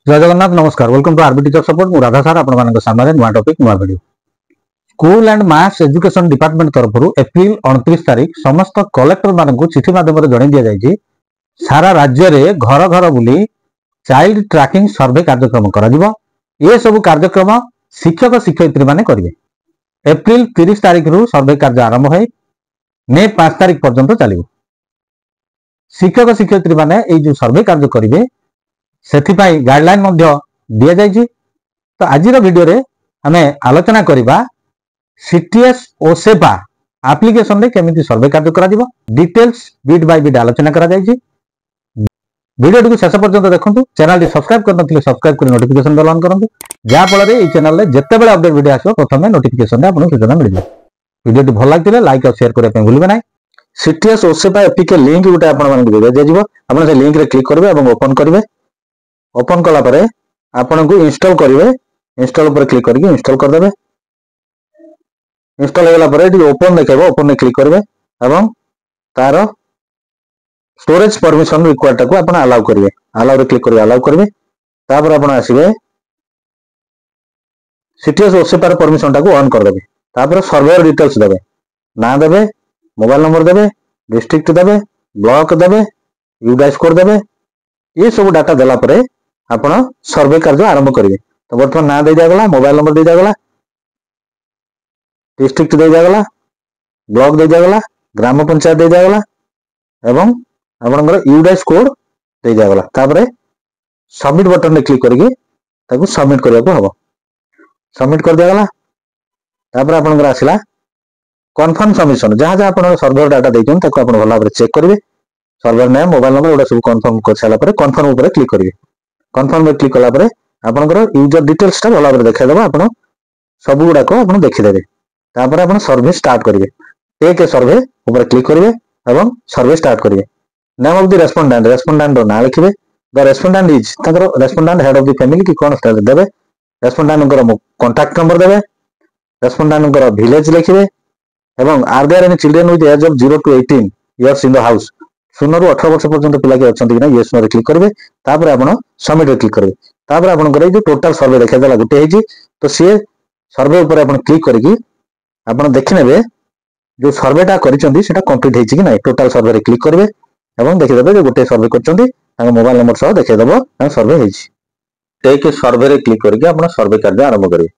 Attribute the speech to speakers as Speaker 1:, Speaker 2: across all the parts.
Speaker 1: जय जगन्नाथ नमस्कार welcome to RB teacher support मु राधा सार आपण सामने नुआ टॉपिक नुआ video school and mass education department तरफ एप्रिल 29 तारीख समस्त कलेक्टर मानक चिठी माध्यम जन दि जाए सारा राज्य में घर घर बुली चाइल्ड ट्रैकिंग सर्वे कार्यक्रम करा ये सब कार्यक्रम शिक्षक शिक्षयित्री माने करेंगे। एप्रिल 30 तारीख रु सर्वे कार्य आरंभ है मे 5 तारीख पर्यंत चलो। शिक्षक शिक्षयित्री माने जो सर्वे कार्य करेंगे से गाइडलाइन दि जाए। तो आज वीडियो रे हमें आलोचना करवा सीटीएस ओसेपा एप्लिकेशन रे केमिति सर्वे कार्य करा दिबो डिटेल्स बिट बाय बिट आलोचना करा जाय। वीडियो टी शेष पर्यंत देखंतु। चैनल सब्सक्राइब करनथिले सब्सक्राइब कर नोटिफिकेशन बेल ऑन करंतु जा फल ए चैनल रे जत्ते बेले अपडेट वीडियो आसो प्रथमे नोटिफिकेशन रे आपन सूचना मिल जाय। वीडियो टी भल लागथिले लाइक और शेयर करबा भूलिबे नै। सीटीएस ओसेपा एप्लिके लिंक गुटे आपन मानक दे दिबो आपन से लिंक रे क्लिक करबे एवं ओपन करबे। ओपन कला परे आपन को इंस्टॉल करिवे इंस्टॉल ऊपर क्लिक करके इंस्टॉल कर देबे। इंस्टॉल होला परे डी ओपन देखेबो ओपन ने क्लिक करबे एवं तार स्टोरेज परमिशन रिक्वायर्ड को आपन अलाउ करिवे अलाउ रे क्लिक करबे अलाउ करबे। तापर आपन आसीबे सीटीएस ओसेपा परमिशन टा को ऑन कर देबे। तापर सर्वर डिटेल्स देबे नाम देबे मोबाइल नंबर देबे डिस्ट्रिक्ट देबे ब्लॉक देबे यूडाइस कोड देबे। ये सब डाटा देला परे आपण सर्वे कार्य आरंभ करेंगे। तो बर्तमान ना दे जागला मोबाइल नंबर दे जागला डिस्ट्रिक्ट दे जागला ब्लॉक दे जागला ग्राम पंचायत दे जागला एवं आपनकर यूडाइस कोड दे जागला। तापरे सबमिट बटन रे क्लिक करके ताको सबमिट करबा को हबो। सबमिट कर दियागला। तापर आपनकर आसिला कन्फर्म सबमिशन जहां जहां आपण सर्वर डाटा देइछन ताको आपण भला भाबरे चेक करिवे। सर्वर नेम मोबाइल नंबर ओडा सब कन्फर्म कर साला परे कन्फर्म ऊपर क्लिक करिवे। कन्फर्म में क्लिक कला परे आपनकर यूजर डिटेल्स टा भला भाबरे देखाइ देबा आपण सब गुडा को आपण देखि देबे। तापर आपण सर्वे स्टार्ट करिवे। टेक ए सर्वे ऊपर क्लिक करिवे एवं सर्वे स्टार्ट करिवे। नेम ऑफ द रेस्पोंडेंट रो ना लिखिबे। द रेस्पोंडेंट इज ताकर respondent head of the family की कोन स्टार देबे। रेस्पोंडेंट को कांटेक्ट नंबर देबे। रेस्पोंडेंट को विलेज लिखिबे एवं are there any children with age of 0 to 18 years in the house 0 ରୁ 18 वर्ष पर्यंत पिला के अछंती कि ना यस नो रे क्लिक करबे। तापर आपण सबमिट रे क्लिक करबे। तापर आपण करे जो टोटल सर्वे देखा देला गुटे हेजी तो सी सर्वे ऊपर आपण क्लिक करके आपण देखि नेबे जो सर्वेटा करिसंती सेटा कंप्लीट हेछि कि नै। टोटल सर्वे रे क्लिक करबे एवं देखि देबे जे गुटे सर्वे करचंती तांग मोबाइल नंबर सह देखै देबो तांग सर्वे हेछि। टेक सर्वे रे क्लिक करके आपण सर्वे कार्य आरंभ करिवे।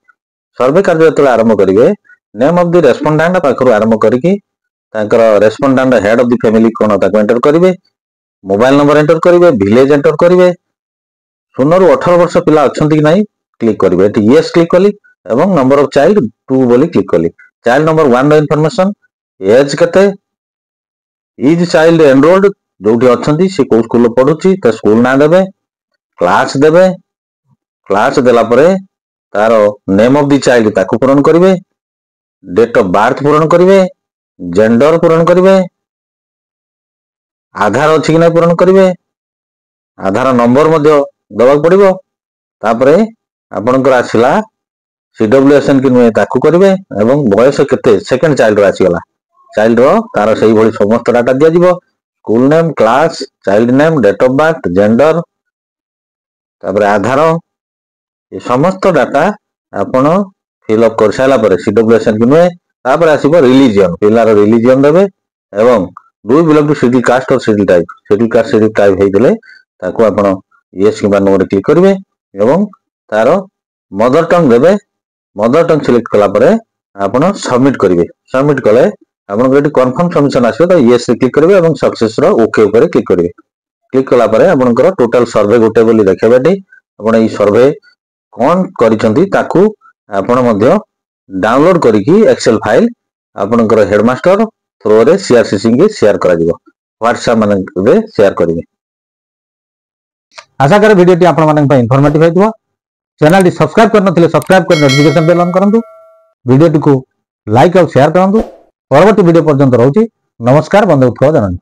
Speaker 1: सर्वे कार्य जतले आरंभ करिवे नेम ऑफ द रेस्पोंडेंट पाखरु आरंभ करके तांकर respondent head of the family कोन ताको एंटर करिवे। मोबाइल नंबर एंटर करिवे विलेज एंटर करिवे 0 ରୁ 18 वर्ष पिला अछंती कि नै क्लिक करिवे। एटी यस क्लिक कली एवं नंबर ऑफ चाइल्ड 2 बोली क्लिक कली। चाइल्ड नंबर 1 रो इंफॉर्मेशन एज कते इज चाइल्ड एनरोल्ड जोठी अछंती से को स्कूल पढुची त स्कूल ना देबे क्लास देबे। क्लास देला परे तारो नेम ऑफ द चाइल्ड ताको पूरण करिवे। डेट ऑफ बर्थ पूरण करिवे जेंडर पूरण करिवे आधार अछि कि नै पूरण करिवे आधार नंबर मध्य दबा पड़िबो। तापरे आपनकर आसिला सीडब्ल्यूएसएन कि नुए ताकू करिवे एवं बयस केते सेकंड चाइल्ड रो आसीगला चाइल्ड रो तार सही भली समस्त डाटा दिया जिवो school name class child name date of birth gender तापरे आधार ये समस्त डाटा आपण फिल अप कर साला परे सीडब्ल्यूएसएन कि नुए तापर आसीबो रिलीजियन पिलार रिलीजियन देबे एवं do belong to schedule caste और शेड्यूल कास्ट शेड्यूल टाइप हेइदले ताको आपण यस कि नो रे क्लिक करिवे एवं तार मदर टंग देबे। मदर टंग सिलेक्ट कला परे आपण सबमिट करिवे। सबमिट कले आपण एटी कंफर्म सबमिशन आसीबो तो यस रे क्लिक करिवे एवं सक्सेस रो ओके ऊपर क्लिक करिवे। क्लिक कला परे आपनकर टोटल सर्वे गोटे बोली देखेबेटी आपण ई सर्वे कोन करिसंती ताकू आपण मध्ये डाउनलोड करिकी एक्सेल फाइल आपनकर हेडमास्टर थ्रू रे सीआरसीसी के शेयर करा दिबो व्हाट्सएप माने रे शेयर करिवे। आशा करे वीडियो टी आपण मानन पय इंफॉर्मेटिव हेतबो। चैनल टी सब्सक्राइब करनथिले सब्सक्राइब कर नोटिफिकेशन बेल ऑन करंतु। वीडियो टी को लाइक और शेयर करंतु। परवर्ती वीडियो पर्यंत रहउची नमस्कार बंदे उत्सव जननी।